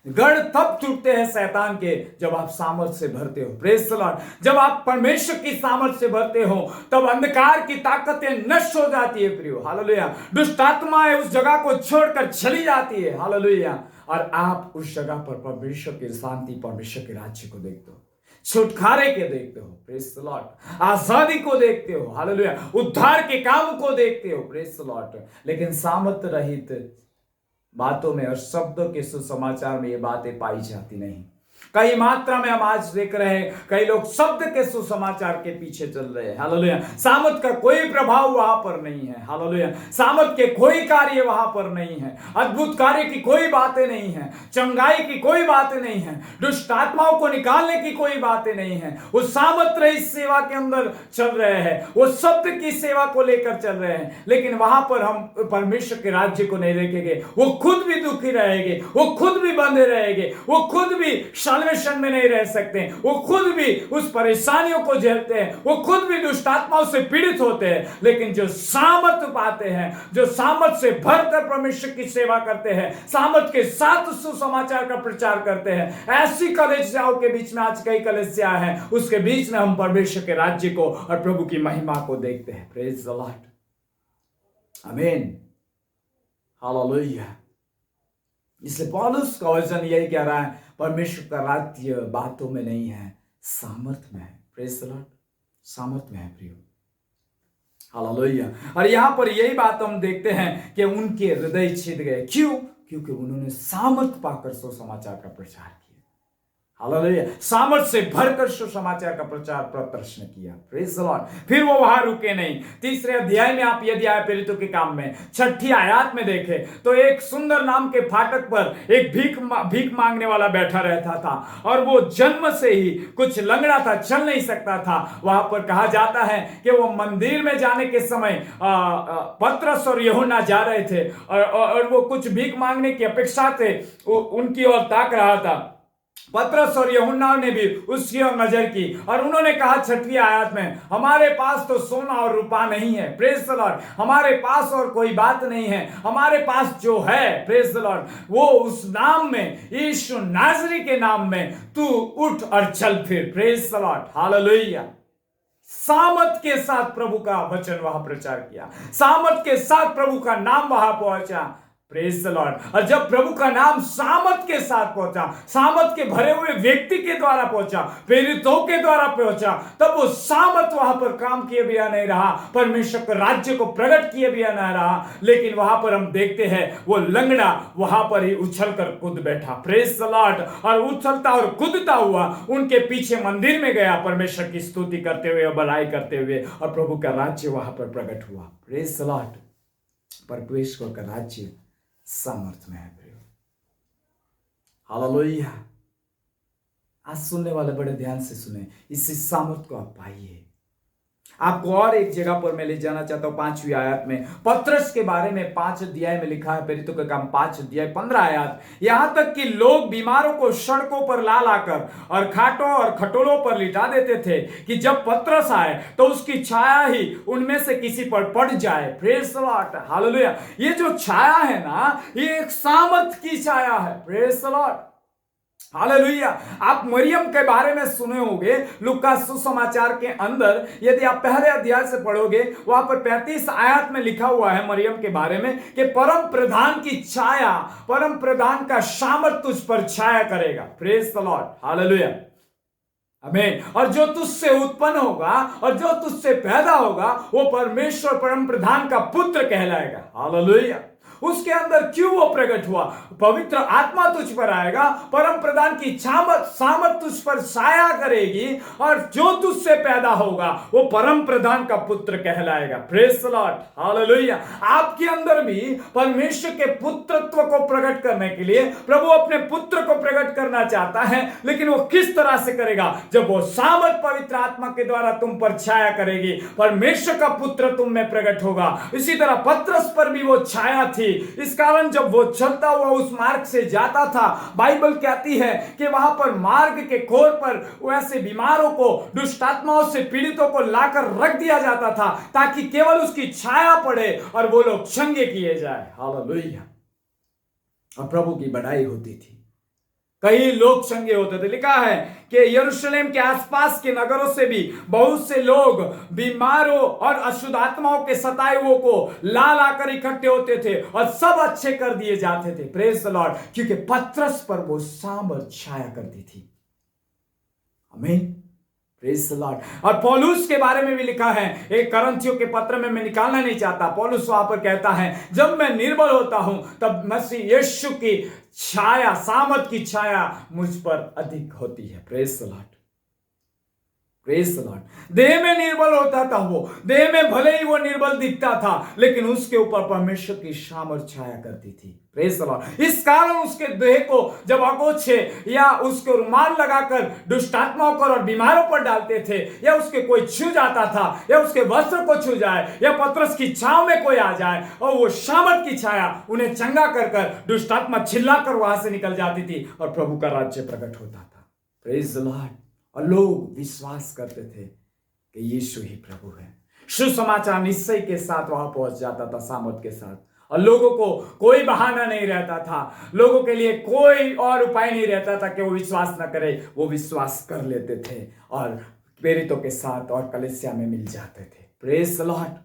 गढ़ तब टूटते हैं शैतान के जब आप सामर्थ से भरते हो। Praise the Lord. जब आप परमेश्वर की सामर्थ से भरते हो, तब अंधकार की ताकतें नष्ट हो जाती है। प्रियो। हालेलुया। दुष्ट आत्माएं उस जगह को छोड़कर चली जाती है। हालेलुया। और आप उस जगह पर परमेश्वर की शांति, परमेश्वर के राज्य को देखते हो, छुटकारे के देखते हो। Praise the Lord. आजादी को देखते हो। हालेलुया। उद्धार के काम को देखते हो। Praise the Lord. लेकिन सामर्थ रहित बातों में और शब्दों के सुसमाचार में ये बातें पाई जाती नहीं। कई मात्रा में हम आज देख रहे हैं, कई लोग शब्द के सुसमाचार के पीछे चल रहे हैं। हालेलुया। सामर्थ का कोई प्रभाव वहां पर नहीं है। हालेलुया। सामर्थ के कोई कार्य वहां पर नहीं है। अद्भुत कार्य की कोई बातें नहीं है। चंगाई की कोई बातें नहीं है। दुष्ट आत्माओं को निकालने की कोई बातें नहीं है। वो सामर्थ रहित सेवा के अंदर चल रहे हैं, वो शब्द की सेवा को लेकर चल रहे हैं, लेकिन वहां पर हम परमेश्वर के राज्य को नहीं देखेंगे। वो खुद भी दुखी रहेंगे, वो खुद भी बंधे रहेंगे, वो खुद भी साल्वेशन में नहीं रह सकते, वो खुद भी उस परेशानियों को झेलते हैं, वो खुद भी दुष्ट आत्माओं से पीड़ित होते हैं। लेकिन जो सामर्थ पाते हैं, जो सामर्थ से भरकर परमेश्वर की सेवा करते हैं, सामर्थ के साथ सुसमाचार का प्रचार करते हैं, ऐसी कलीसियाओं के बीच में आज कई कलीसिया हैं, उसके बीच में हम परमेश्वर के राज्य को और प्रभु की महिमा को देखते हैं। Praise the Lord. आमीन। हालेलुया। इसलिए पौलुस का वचन यही कह रहा है, परमेश्वर का राज्य बातों में नहीं है, सामर्थ में है। Praise the Lord. सामर्थ में है प्रियो। हालेलुया। और यहां पर यही बात हम देखते हैं कि उनके हृदय छिद गए। क्यों? क्योंकि उन्होंने सामर्थ पाकर सुसमाचार का प्रचार किया। हालेलुया। सामर्थ से भरकर सुसमाचार का प्रचार प्रदर्शन किया। Praise the Lord. फिर वो वहां रुके नहीं। तीसरे अध्याय में आप यदि आए प्रेरितों के काम में 6ठी आयत में देखें तो एक सुंदर नाम के फाटक पर एक भीख मांगने वाला बैठा रहता था, और वो जन्म से ही कुछ लंगड़ा था, चल नहीं सकता था। वहां पर कहा जाता है कि वो मंदिर में जाने के समय पतरस और यूहन्ना जा रहे थे, और वो कुछ भीख मांगने की अपेक्षा से उनकी ओर ताक रहा था। पतरस और यूहन्ना ने भी उसकी ओर नजर की, और उन्होंने कहा 6वीं आयत में, हमारे पास तो सोना और रूपा नहीं है। Praise the Lord. हमारे पास और कोई बात नहीं है, हमारे पास जो है, प्रेज द लॉर्ड, वो उस नाम में, यीशु नाजरी के नाम में तू उठ और चल फिर। Praise the lord. हालेलुया। सामर्थ के साथ प्रभु का वचन वहां प्रचार किया, सामर्थ के साथ प्रभु का नाम वहां पहुंचा। Praise the lord. और जब प्रभु का नाम सामर्थ के साथ पहुंचा, सामर्थ के भरे हुए व्यक्ति के द्वारा पहुंचा, प्रेरितों के द्वारा पहुंचा, तब वो सामर्थ वहां पर काम किए बिना नहीं रहा, परमेश्वर के राज्य को प्रकट किए बिना नहीं रहा, लेकिन वहां पर हम देखते हैं वो लंगड़ा वहां पर ही उछल कर कूद बैठा। Praise the lord. और उछलता और कूदता हुआ उनके पीछे मंदिर में गया, परमेश्वर की स्तुति करते हुए और भलाई करते हुए, और प्रभु का राज्य वहां पर प्रकट हुआ। Praise the Lord. परमेश्वर का राज्य सामर्थ में है प्रियो। हालेलुया। आज सुनने वाले बड़े ध्यान से सुने, इसी सामर्थ को आप पाइए। आपको और एक जगह पर मैं ले जाना चाहता हूं, 5वीं आयत में, पत्रस के बारे में 5 अध्याय में लिखा है, प्रेरितों का काम 5 अध्याय 15 आयत। यहां तक कि लोग बीमारों को सड़कों पर ला लाकर और खाटों और खटोलों पर लिटा देते थे कि जब पत्रस आए तो उसकी छाया ही उनमें से किसी पर पड़ जाए। Praise the lord. हालेलुया। ये जो छाया है ना, ये एक सामर्थ की छाया है। Praise the lord. हालेलुया। आप मरियम के बारे में सुने होंगे, लूका सुसमाचार के अंदर यदि आप पहले अध्याय से पढ़ोगे, वहां पर 35 आयत में लिखा हुआ है मरियम के बारे में कि परम प्रधान की छाया, परम प्रधान का सामर्थ तुझ पर छाया करेगा। Praise the lord. हालेलुया। आमीन। और जो तुझसे उत्पन्न होगा और जो तुझसे पैदा होगा वो परमेश्वर परम प्रधान का पुत्र कहलाएगा। हालेलुया। उसके अंदर क्यों वो प्रकट हुआ? पवित्र आत्मा तुझ पर आएगा, परम प्रधान की सामर्थ तुझ पर छाया करेगी, और जो तुझसे पैदा होगा वो परम प्रधान का पुत्र कहलाएगा। Praise the lord. हालेलुया। आपके अंदर भी परमेश्वर के पुत्रत्व को प्रकट करने के लिए प्रभु अपने पुत्र को प्रकट करना चाहता है, लेकिन वो किस तरह से करेगा? जब वो सामर्थ पवित्र आत्मा के द्वारा तुम पर छाया करेगी, परमेश्वर का पुत्र तुम में प्रकट होगा। इसी तरह पत्रस पर भी वो छाया थी। इस कारण जब वो चलता हुआ उस मार्ग से जाता था, बाइबल कहती है कि वहां पर मार्ग के कोर पर वैसे बीमारों को, दुष्ट आत्माओं से पीड़ितों को लाकर रख दिया जाता था, ताकि केवल उसकी छाया पड़े और वो लोग चंगे किए जाए। हालेलुया। और प्रभु की बढ़ाई होती थी, कई लोग चंगे होते थे। लिखा है कि यरूशलेम के आसपास के नगरों से भी बहुत से लोग बीमारों और अशुद्ध आत्माओं के सताए हुओं को ला लाकर इकट्ठे होते थे और सब अच्छे कर दिए जाते थे। Praise the Lord. क्योंकि पत्रस पर वो सामर्थ छाया करती थी। आमीन। Praise the lord. और पौलुस के बारे में भी लिखा है, एक करंथियों के पत्र में मैं निकालना नहीं चाहता, पौलुस वहां पर कहता है, जब मैं निर्बल होता हूं तब मसीह यीशु की छाया, सामर्थ की छाया मुझ पर अधिक होती है। Praise the Lord. Praise the Lord. देह में निर्बल होता था वो, देह में भले ही वो निर्बल दिखता था, लेकिन उसके ऊपर परमेश्वर की सामर्थ छाया करती थी। Praise the Lord. इस कारण उसके देह को जब अगोछे या उसको रुमाल लगाकर दुष्ट आत्माओं पर और बीमारों पर डालते थे, या उसके कोई छू जाता था, या उसके वस्त्र को छू जाए, या पत्रस की छांव में कोई आ जाए, और वो सामर्थ की छाया उन्हें चंगा कर कर दुष्ट आत्मा चिल्लाकर वहां से निकल जाती थी और प्रभु का राज्य प्रकट होता था। Praise the lord. और लोग विश्वास करते थे कि यीशु ही प्रभु है। सुसमाचार निश्चय के साथ वहां पहुंच जाता था, सामर्थ के साथ, और लोगों को कोई बहाना नहीं रहता था, लोगों के लिए कोई और उपाय नहीं रहता था कि वो विश्वास न करे। वो विश्वास कर लेते थे और प्रेरितों के साथ और कलीसिया में मिल जाते थे। Praise the Lord.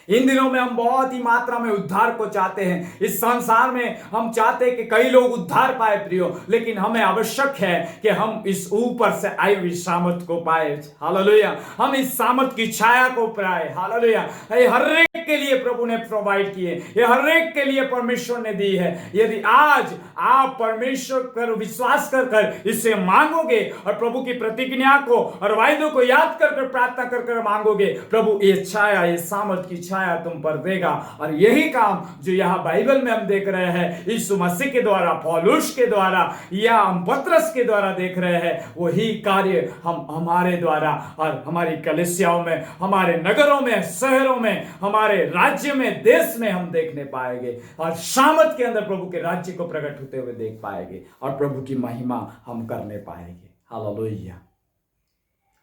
इन दिनों में हम बहुत ही मात्रा में उद्धार को चाहते हैं। इस संसार में हम चाहते हैं कि कई लोग उद्धार पाए प्रियो, लेकिन हमें आवश्यक है कि हम इस ऊपर से आई हुई सामर्थ को पाए। हालेलुया। हम इस सामर्थ की छाया को पाए। हालेलुया। ये हर एक के लिए प्रभु ने प्रोवाइड किए, ये हर एक के लिए परमेश्वर ने दी है। यदि आज आप परमेश्वर पर विश्वास कर कर इसे मांगोगे और प्रभु की प्रतिज्ञा को और वायदों को याद कर कर प्रार्थना कर कर मांगोगे, प्रभु ये छाया, ये सामर्थ की छाया तुम पर देगा। और यही काम जो यहाँ बाइबल में हम देख रहे हैं, यीशु मसीह के द्वारा, पौलुस के द्वारा या हम पत्रस के द्वारा देख रहे हैं, वही कार्य हम हमारे द्वारा और हमारी कलीसियाओं में, हमारे नगरों में, शहरों में, हमारे राज्य में, देश में हम देखने पाएंगे और सामर्थ के अंदर प्रभु के राज्य को प्रकट होते हुए देख पाएंगे और प्रभु की महिमा हम करने पाएंगे। हालेलुया।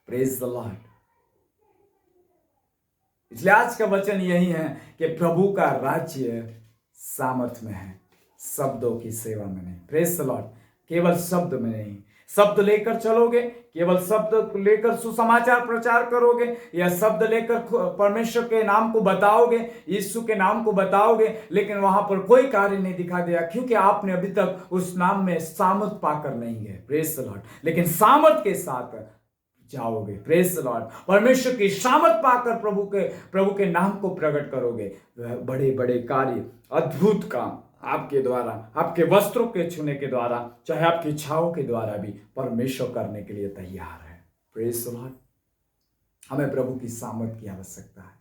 Praise the Lord. इसलिए आज का वचन यही है कि प्रभु का राज्य सामर्थ में है, शब्दों की सेवा में नहीं। Praise the Lord. केवल शब्द में नहीं, शब्द लेकर चलोगे, केवल शब्द लेकर सुसमाचार प्रचार करोगे, या शब्द लेकर परमेश्वर के नाम को बताओगे, यीशु के नाम को बताओगे, लेकिन वहां पर कोई कार्य नहीं दिखा दिया, क्योंकि आपने अभी तक उस नाम में सामर्थ पाकर नहीं है। Praise the Lord. लेकिन सामर्थ के साथ जाओगे, प्रेज द लॉर्ड, परमेश्वर की सामर्थ पाकर प्रभु के नाम को प्रकट करोगे, बड़े बड़े कार्य, अद्भुत काम आपके द्वारा, आपके वस्त्रों के छूने के द्वारा, चाहे आपकी इच्छाओं के द्वारा भी परमेश्वर करने के लिए तैयार है। Praise the Lord. हमें प्रभु की सामर्थ की आवश्यकता है।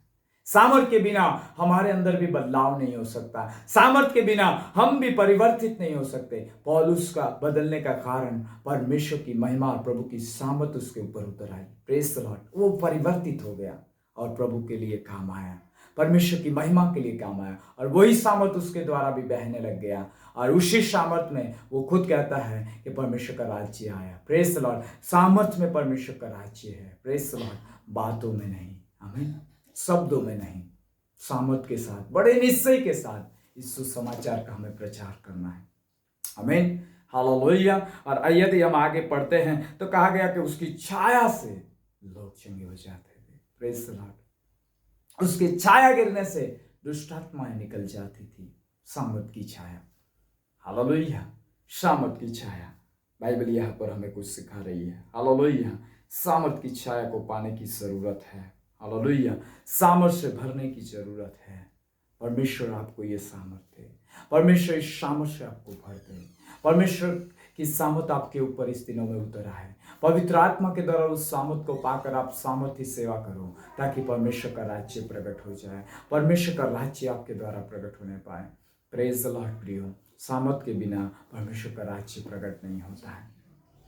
सामर्थ के बिना हमारे अंदर भी बदलाव नहीं हो सकता। सामर्थ के बिना हम भी परिवर्तित नहीं हो सकते। पौलुस का बदलने का कारण परमेश्वर की महिमा और प्रभु की सामर्थ उसके ऊपर उतर आई। Praise the Lord. वो परिवर्तित हो गया और प्रभु के लिए काम आया, परमेश्वर की महिमा के लिए काम आया, और वही सामर्थ उसके द्वारा भी बहने लग गया। और उसी सामर्थ में वो खुद कहता है कि परमेश्वर का राज्य आया। Praise the Lord. सामर्थ में परमेश्वर का राज्य है। Praise the Lord. बातों में नहीं, आमीन, शब्दों में नहीं, सामर्थ के साथ, बड़े निश्चय के साथ इस सुसमाचार का हमें प्रचार करना है। आमीन, हालेलुया। और यदि हम आगे पढ़ते हैं तो कहा गया कि उसकी छाया से लोग चंगे हो जाते थे। Praise the Lord. उसकी छाया गिरने से दुष्ट आत्माएं निकल जाती थी। सामर्थ की छाया, हालेलुया, सामर्थ की छाया। बाइबल यहाँ पर हमें कुछ सिखा रही है। हालेलुया। सामर्थ की छाया को पाने की जरूरत है। हालेलुया। सामर्थ से भरने की जरूरत है। परमेश्वर आपको ये सामर्थ दे, परमेश्वर इस सामर्थ से आपको भर दे, परमेश्वर की सामर्थ आपके ऊपर इस दिनों में उतर आए। पवित्र आत्मा के द्वारा उस सामर्थ को पाकर आप सामर्थ्य सेवा करो, ताकि परमेश्वर का राज्य प्रकट हो जाए, परमेश्वर का राज्य आपके द्वारा प्रकट होने पाए। Praise the Lord. प्रियो, सामर्थ के बिना परमेश्वर का राज्य प्रकट नहीं होता है।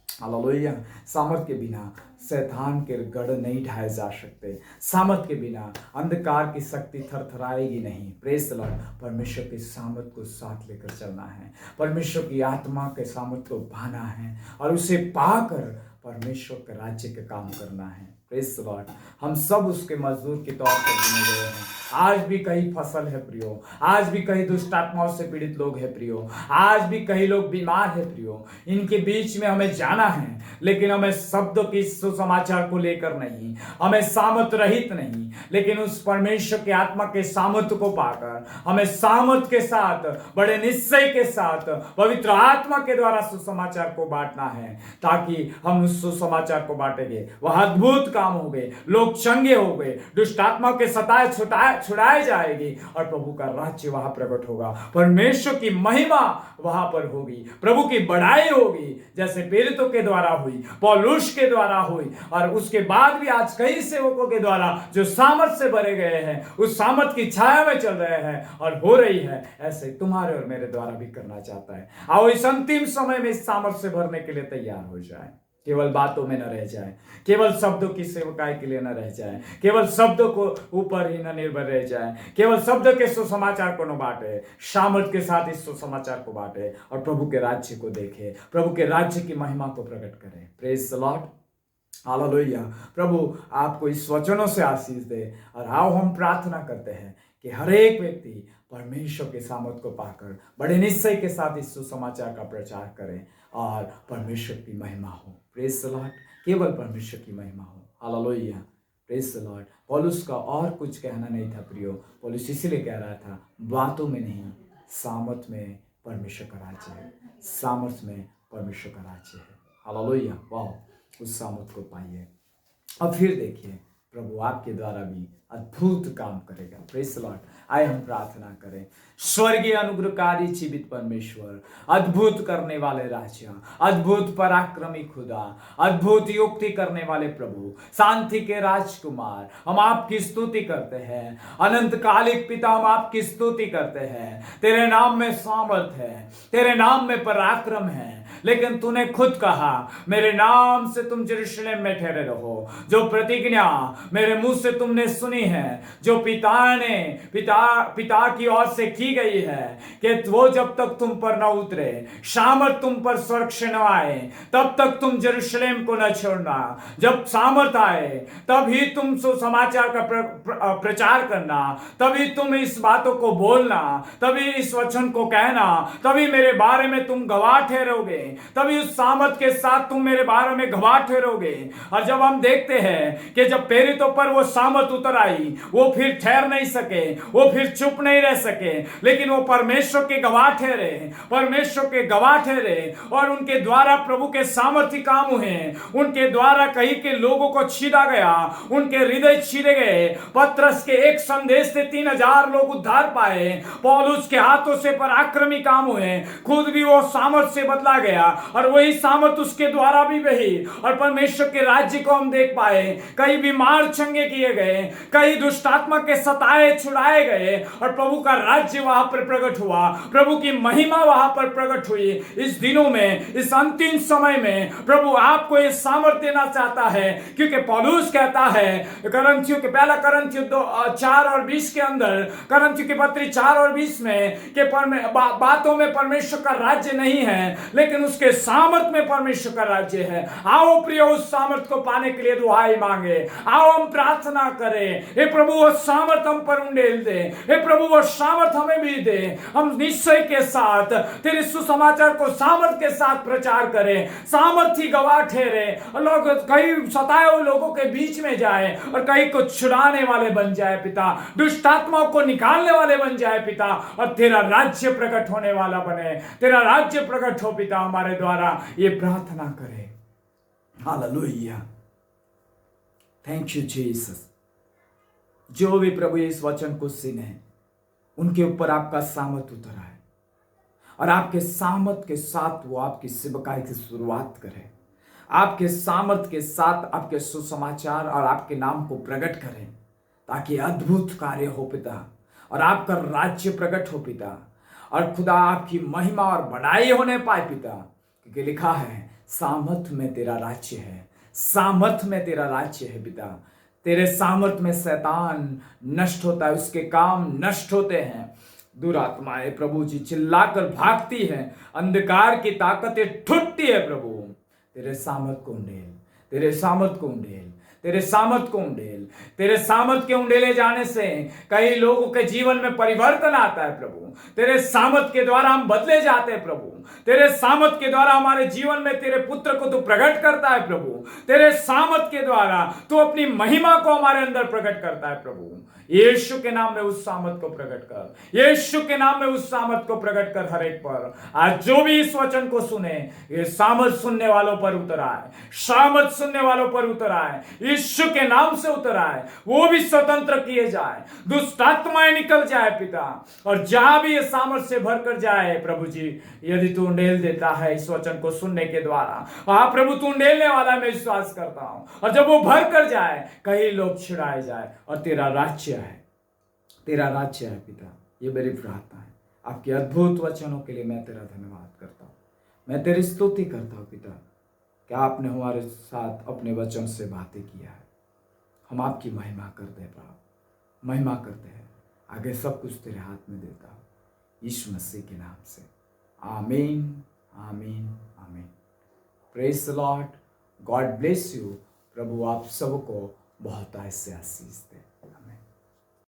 हालेलुया। सामर्थ के बिना शैतान के गढ़ नहीं ढाए जा सकते। सामर्थ के बिना अंधकार की शक्ति थरथराएगी नहीं। Praise the Lord. परमेश्वर के सामर्थ को साथ लेकर चलना है, परमेश्वर की आत्मा के सामर्थ को पाना है, और उसे पाकर परमेश्वर के राज्य के काम करना है। Praise the Lord. हम सब उसके मजदूर के तौर पर गिने गए हैं। आज भी कई फसल है प्रियो, आज भी कई दुष्ट आत्माओं से पीड़ित लोग हैं प्रियो, आज भी कई लोग बीमार है प्रियो। इनके बीच में हमें जाना है, लेकिन हमें शब्दों की सुसमाचार को लेकर नहीं, हमें सामर्थ रहित नहीं, लेकिन उस परमेश्वर के आत्मा के सामर्थ को पाकर हमें सामर्थ के साथ, बड़े निश्चय के साथ पवित्र आत्मा के द्वारा सुसमाचार को बांटना है, ताकि हम उस सुसमाचार को बांटेंगे, वह अद्भुत काम हो गए, लोग चंगे हो गए, दुष्ट आत्मा के सताए छुड़ाए जाएगी, और प्रभु का राज्य वहां प्रकट होगा, परमेश्वर की महिमा वहां पर होगी, प्रभु की बढ़ाई होगी, जैसे पीड़ितों के द्वारा हुई, पौलुस के द्वारा हुई, और उसके बाद भी आज कई सेवकों के द्वारा जो सामर्थ से भरे गए हैं, उस सामर्थ की छाया में चल रहे हैं और हो रही है। ऐसे तुम्हारे और मेरे द्वारा भी करना चाहता है। आओ इस अंतिम समय में इस सामर्थ से भरने के लिए तैयार हो जाए। केवल बातों में न रह जाए, केवल शब्दों की सेवकाई के लिए न रह जाए, केवल शब्दों को ऊपर ही न निर्भर रह जाए, केवल शब्द के सुसमाचार को न बांटे, सामर्थ के साथ इस सुसमाचार को बांटे, और प्रभु के राज्य को देखे, प्रभु के राज्य की महिमा को प्रकट करे। Praise the lord. हालेलुया। प्रभु आपको इस वचनों से आशीष दे। और आओ हम प्रार्थना करते हैं कि हर एक व्यक्ति परमेश्वर के सामर्थ को पाकर बड़े निश्चय के साथ इस सुसमाचार का प्रचार करे, और परमेश्वर की महिमा हो। Praise the Lord. केवल परमेश्वर की महिमा हो। हालेलुया। Praise the Lord. पौलुस का और कुछ कहना नहीं था प्रियो, पौलुस इसीलिए कह रहा था, बातों में नहीं, सामर्थ में परमेश्वर का राज्य है, सामर्थ में परमेश्वर का राज्य है। हालेलुया। वाह, उस सामर्थ को पाइए। अब फिर देखिए, प्रभु आपके द्वारा भी अद्भुत काम करेगा। Praise the Lord. आए हम प्रार्थना करें। स्वर्गीय अनुग्रहकारी जीवित परमेश्वर, अद्भुत करने वाले राजा, अद्भुत पराक्रमी खुदा, अद्भुत युक्ति करने वाले प्रभु, शांति के राजकुमार, हम आपकी स्तुति करते हैं। अनंतकालिक पिता, हम आपकी स्तुति करते हैं। तेरे नाम में सामर्थ है, तेरे नाम में पराक्रम है, लेकिन तूने खुद कहा, मेरे नाम से तुम यरूशलेम में ठहरे रहो। जो प्रतिज्ञा मेरे मुंह से तुमने सुनी है, जो पिता की ओर से की गई है, कि वो जब तक तुम पर न उतरे, सामर्थ तुम पर स्वर्ग से न आए, तब तक तुम यरूशलेम को न छोड़ना। जब सामर्थ आए तभी तुम सुसमाचार का प्रचार करना, तभी तुम इस बातों को बोलना, तभी इस वचन को कहना, तभी मेरे बारे में तुम गवाह ठहरोगे। तभी उस सामर्थ के साथ तुम मेरे बारे में गवाह ठहरोगे। और जब हम देखते हैं कि जब प्रेरितों पर वो सामर्थ उतर आई, वो फिर ठहर नहीं सके, वो फिर चुप नहीं रह सके, लेकिन वो परमेश्वर के गवाह ठहरे, परमेश्वर के गवाह ठहरे, और उनके द्वारा प्रभु के सामर्थ्य काम हुए। उनके द्वारा कहीं के लोगों को छीना गया, उनके हृदय छीने गए। पतरस के एक संदेश से 3000 लोग उद्धार पाए। पौलुस के हाथों से पराक्रमी काम हुए, खुद भी वो सामर्थ से बदला गया, और वही सामर्थ उसके द्वारा भी बही, और परमेश्वर के राज्य को हम देख पाए। कई बीमार चंगे किए गए, कई दुष्टात्मा के सताए छुड़ाए गए, और प्रभु का राज्य वहां पर प्रकट हुआ, प्रभु की महिमा वहां पर प्रकट हुई। इस दिनों में, इस अंतिम समय में प्रभु आपको ये सामर्थ देना चाहता है, क्योंकि पौलुस कहता है करंथियों के पहला करंथियों 4:20 के अंदर, करंथियों की पत्री 4:20 में कि बातों में परमेश्वर का राज्य नहीं है, लेकिन उसके सामर्थ में परमेश्वर का राज्य है। आओ प्रियो, उस सामर्थ को पाने के लिए दुआई मांगे, आओ हम प्रार्थना करें। हे प्रभु, वो सामर्थ हम पर उंडेल दे, हे प्रभु वो सामर्थ हमें भी दे। हम निश्चय के साथ तेरे सुसमाचार को सामर्थ के साथ प्रचार करें, सामर्थी गवाह ठहरे, और लोग कई सताए हुए लोगों के बीच में जाए, और कई को छुड़ाने वाले बन जाए पिता, दुष्टात्माओं को निकालने वाले बन जाए पिता, और तेरा राज्य प्रकट होने वाला बने, तेरा राज्य प्रकट हो पिता हमारे द्वारा। ये प्रार्थना करें। Hallelujah, thank you Jesus. जो भी प्रभु इस वचन को सुने, उनके ऊपर आपका सामर्थ उतर आए, और आपके सामर्थ के साथ वो आपकी सेवकाई की शुरुआत करें। आपके सामर्थ के साथ आपके सुसमाचार और आपके नाम को प्रकट करें, ताकि अद्भुत कार्य हो पिता, और आपका राज्य प्रकट हो पिता, और खुदा आपकी महिमा और बढ़ाई होने पाए पिता। क्योंकि लिखा है सामर्थ में तेरा राज्य है, सामर्थ में तेरा राज्य है पिता। तेरे सामर्थ में शैतान नष्ट होता है, उसके काम नष्ट होते हैं, दुरात्माएं प्रभु जी चिल्लाकर भागती है, अंधकार की ताकतें टूटती है। प्रभु तेरे सामर्थ को उंडेल, तेरे सामर्थ को उंडेल, तेरे सामर्थ को उंडेल। तेरे सामर्थ के उंडेले जाने से कई लोगों के जीवन में परिवर्तन आता है प्रभु। तेरे सामर्थ के द्वारा हम बदले जाते हैं प्रभु। तेरे सामर्थ के द्वारा हमारे जीवन में तेरे पुत्र को तू प्रकट करता है प्रभु। तेरे सामर्थ के द्वारा तू अपनी महिमा को हमारे अंदर प्रकट करता है प्रभु। यीशु के नाम में उस सामर्थ को प्रकट कर, यीशु के नाम में उस सामर्थ को प्रकट कर हर एक पर। आज जो भी इस वचन को सुने, ये सामर्थ सुनने वालों पर उतर आए, सामर्थ सुनने वालों पर उतर आए, यीशु के नाम से उतर आए, वो भी स्वतंत्र किए जाए, दुष्ट आत्माएं निकल जाए पिता, और जहां भी ये सामर्थ से भरकर जाए प्रभु जी, यदि तू उंडेल देता है इस वचन को सुनने के द्वारा, हाँ प्रभु तू उंडेलने वाला मैं विश्वास करता हूं, और जब वो भर कर जाए कई लोग छुड़ाए जाए, और तेरा राज्य है, तेरा राज्य है पिता। ये मेरी प्रार्थना है। आपके अद्भुत वचनों के लिए मैं तेरा धन्यवाद करता हूँ, मैं तेरी स्तुति करता हूँ पिता, कि आपने हमारे साथ अपने वचन से बातें किया है। हम आपकी महिमा करते हैं प्रभु, महिमा करते हैं। आगे सब कुछ तेरे हाथ में देता हूँ, यीशु मसीह के नाम से, आमीन, आमीन, आमीन। Praise the lord, God bless you. प्रभु आप सबको बहुत ऐसे आशीष दे।